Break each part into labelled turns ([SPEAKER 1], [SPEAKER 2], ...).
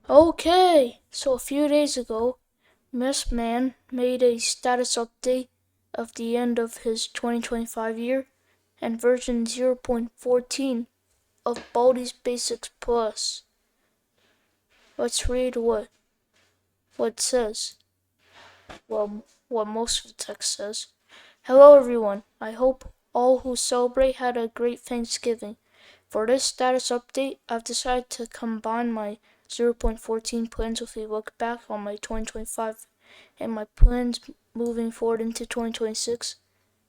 [SPEAKER 1] Okay, so a few days ago, mystman made a status update of the end of his 2025 year and version 0.14 of Baldi's Basics Plus. Let's read what it says. Well, what most of the text says. Hello everyone, I hope all who celebrate had a great Thanksgiving. For this status update, I've decided to combine my 0.14 plans with a look back on my 2025 and my plans moving forward into 2026,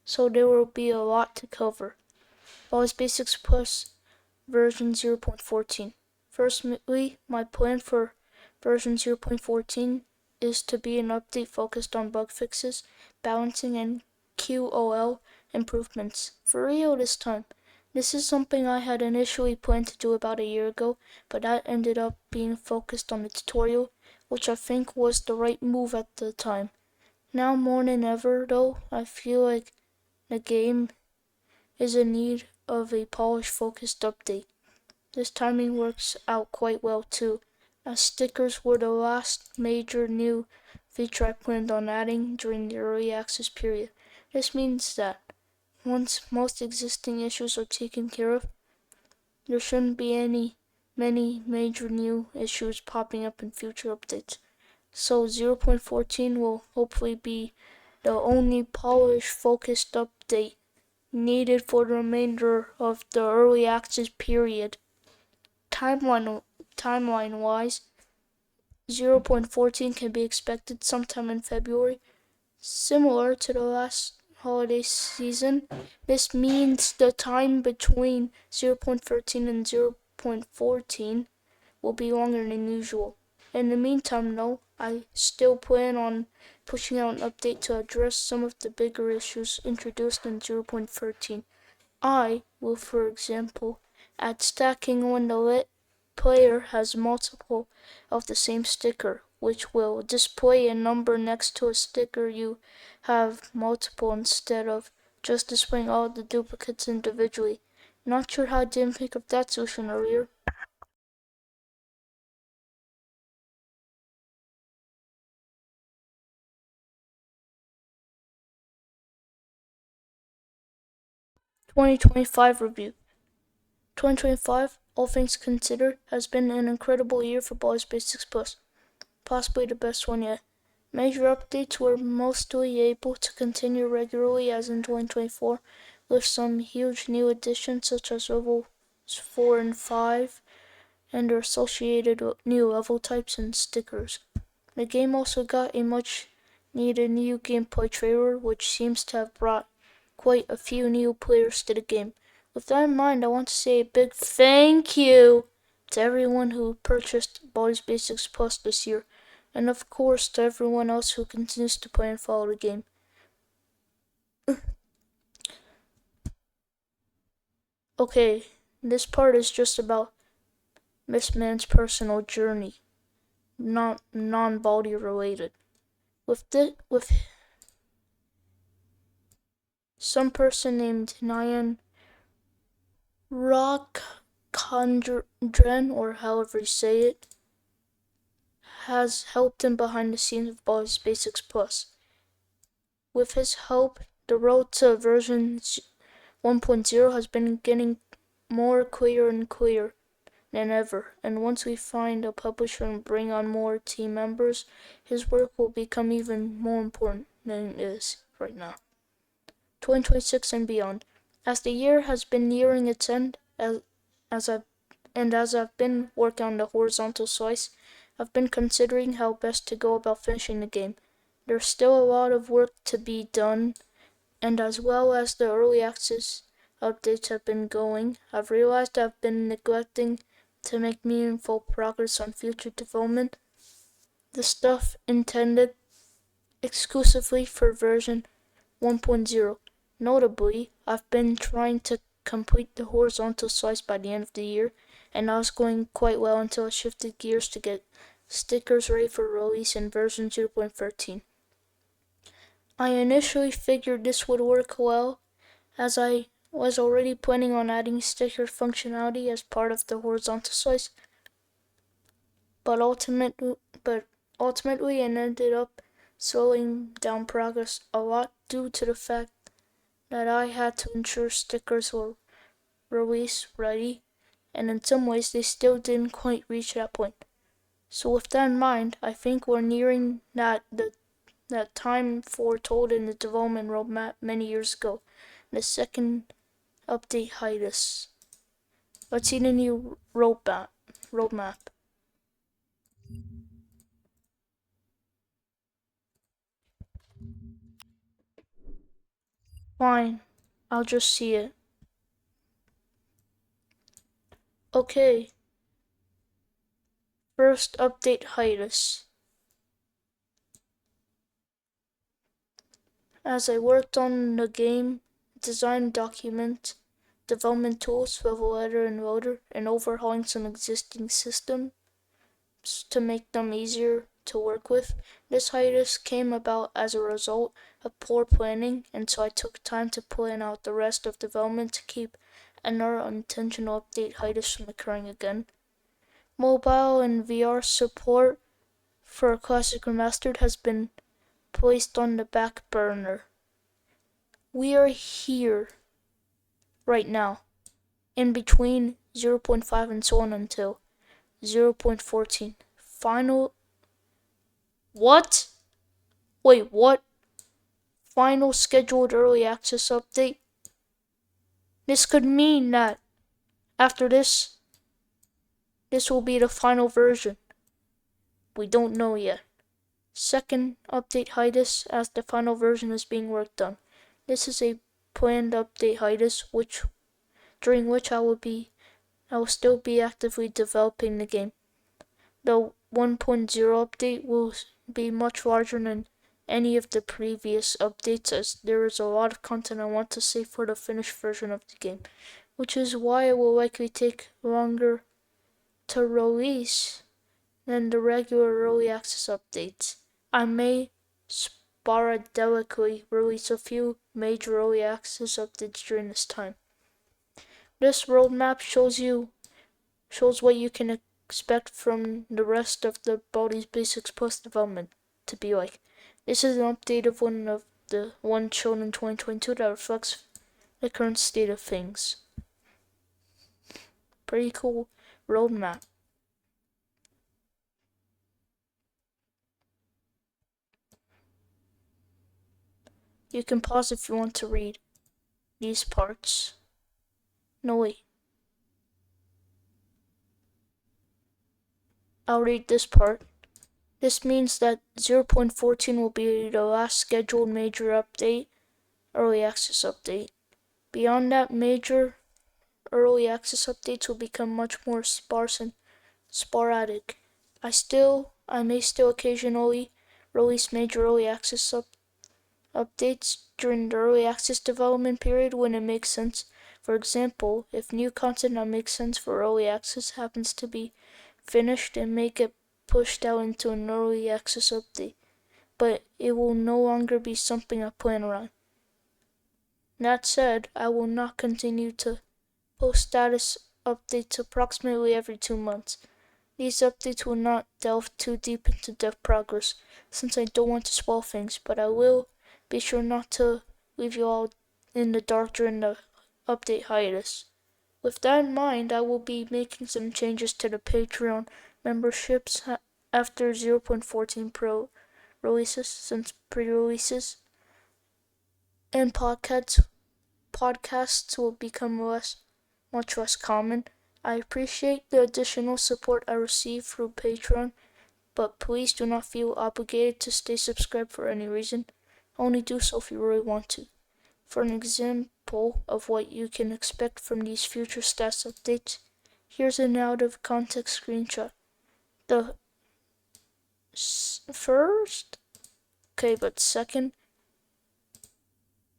[SPEAKER 1] so there will be a lot to cover. Baldi's Basics Plus version 0.14. Firstly, my plan for version 0.14 is to be an update focused on bug fixes, balancing, and QoL improvements. For real this time. This is something I had initially planned to do about a year ago, but that ended up being focused on the tutorial, which I think was the right move at the time. Now more than ever, though, I feel like the game is in need of a polish-focused update. This timing works out quite well too, as stickers were the last major new feature I planned on adding during the early access period. This means that once most existing issues are taken care of, there shouldn't be many major new issues popping up in future updates. So 0.14 will hopefully be the only polish-focused update needed for the remainder of the early access period. Timeline-wise, 0.14 can be expected sometime in February, similar to the last holiday season. This means the time between 0.13 and 0.14 will be longer than usual. In the meantime, though, I still plan on pushing out an update to address some of the bigger issues introduced in 0.13. I will, for example, add stacking when the lit player has multiple of the same sticker, which will display a number next to a sticker you have multiple instead of just displaying all the duplicates individually. Not sure how I didn't think of that solution earlier. (2025) review. 2025, all things considered, has been an incredible year for Baldi's Basics Plus, possibly the best one yet. Major updates were mostly able to continue regularly as in 2024, with some huge new additions such as levels 4 and 5 and their associated new level types and stickers. The game also got a much needed new gameplay trailer, which seems to have brought quite a few new players to the game. With that in mind, I want to say a big thank you to everyone who purchased Baldi's Basics Plus this year, and of course to everyone else who continues to play and follow the game. Okay, this part is just about mystman's personal journey, not non-Baldi related. With some person named Nyan Rockcondren, or however you say it, has helped him behind the scenes of Baldi's Basics Plus. With his help, the road to version 1.0 has been getting more clear and clear than ever, and once we find a publisher and bring on more team members, his work will become even more important than it is right now. 2026 and beyond. As the year has been nearing its end, as I've been working on the horizontal slice, I've been considering how best to go about finishing the game. There's still a lot of work to be done, and as well as the early access updates have been going, I've realized I've been neglecting to make meaningful progress on future development. The stuff intended exclusively for version 1.0. Notably, I've been trying to complete the horizontal slice by the end of the year, and that was going quite well until I shifted gears to get stickers ready for release in version 0.13. I initially figured this would work well, as I was already planning on adding sticker functionality as part of the horizontal slice. but ultimately it ended up slowing down progress a lot due to the fact that I had to ensure stickers were release ready, and in some ways they still didn't quite reach that point. So with that in mind, I think we're nearing that time foretold in the development roadmap many years ago. The second update hiatus. Let's see the new roadmap. Fine, I'll just see it. Okay, first update hiatus. As I worked on the game, design document, development tools, level editor and loader, and overhauling some existing systems to make them easier to work with, this hiatus came about as a result of poor planning, and so I took time to plan out the rest of development to keep another unintentional update hiatus from occurring again. Mobile and VR support for Classic Remastered has been placed on the back burner. We are here right now, in between 0.5 and so on until 0.14. Final. What? Wait, what? Final scheduled early access update? This could mean that after this will be the final version. We don't know yet. Second update hiatus as the final version is being worked on. This is a planned update hiatus during which I will still be actively developing the game. The 1.0 update will be much larger than any of the previous updates, as there is a lot of content I want to save for the finished version of the game, which is why it will likely take longer to release than the regular early access updates. I may sporadically release a few major early access updates during this time. This roadmap shows what you can expect from the rest of the Baldi's Basics Plus development to be like. This is an update of one of the ones shown in 2022 that reflects the current state of things. Pretty cool roadmap. You can pause if you want to read these parts. No, wait. I'll read this part. This means that 0.14 will be the last scheduled major update, early access update. Beyond that, major early access updates will become much more sparse and sporadic. I may still occasionally release major early access updates during the early access development period when it makes sense. For example, if new content that makes sense for early access happens to be finished, it may get pushed out into an early access update, but it will no longer be something I plan around. That said, I will not continue to post status updates approximately every 2 months. These updates will not delve too deep into dev progress, since I don't want to spoil things, but I will be sure not to leave you all in the dark during the update hiatus. With that in mind, I will be making some changes to the Patreon memberships after 0.14 Pro releases, since pre-releases and podcasts will become much less common. I appreciate the additional support I receive through Patreon, but please do not feel obligated to stay subscribed for any reason. Only do so if you really want to. For an example of what you can expect from these future stats updates, here's an out-of-context screenshot. The first, but second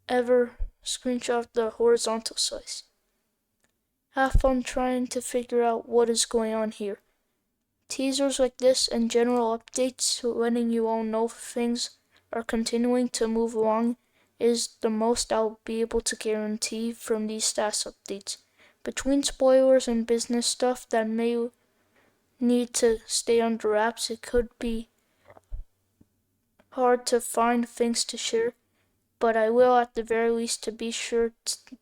[SPEAKER 1] ever screenshot of the horizontal slice. Have fun trying to figure out what is going on here. Teasers like this and general updates letting you all know things are continuing to move along is the most I'll be able to guarantee from these stats updates. Between spoilers and business stuff that may need to stay under wraps. It could be hard to find things to share, but I will at the very least to be sure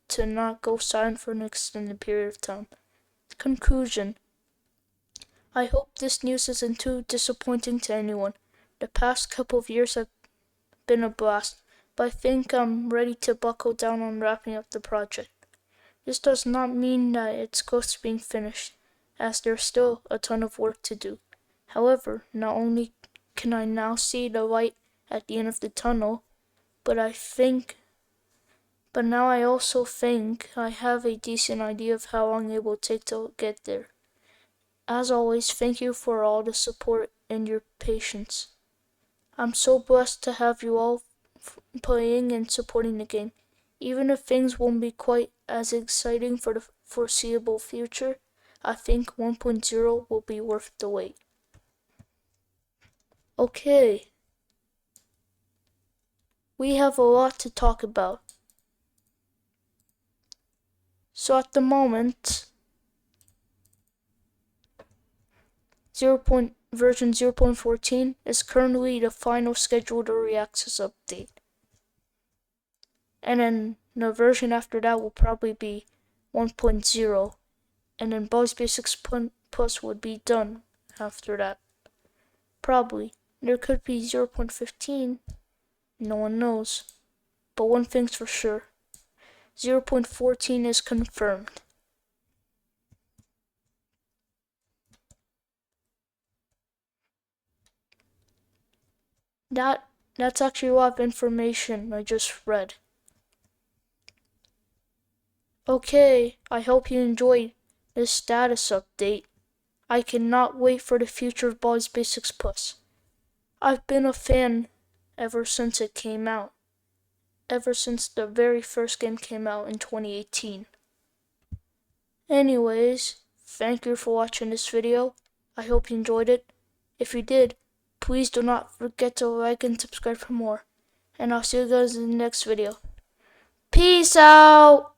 [SPEAKER 1] to not go silent for an extended period of time. Conclusion. I hope this news isn't too disappointing to anyone. The past couple of years have been a blast, but I think I'm ready to buckle down on wrapping up the project. This does not mean that it's close to being finished, as there's still a ton of work to do. However, not only can I now see the light at the end of the tunnel, but now I also think I have a decent idea of how long it will take to get there. As always, thank you for all the support and your patience. I'm so blessed to have you all playing and supporting the game. Even if things won't be quite as exciting for the foreseeable future, I think 1.0 will be worth the wait. Okay. We have a lot to talk about. So at the moment, version 0.14 is currently the final scheduled early access update. And then the version after that will probably be 1.0. And then Baldi's Basics Plus would be done after that. Probably. There could be 0.15. No one knows. But one thing's for sure. 0.14 is confirmed. That's actually a lot of information I just read. Okay, I hope you enjoyed this status update. I cannot wait for the future of Baldi's Basics Plus. I've been a fan ever since it came out. Ever since the very first game came out in 2018. Anyways, thank you for watching this video. I hope you enjoyed it. If you did, please do not forget to like and subscribe for more. And I'll see you guys in the next video. Peace out!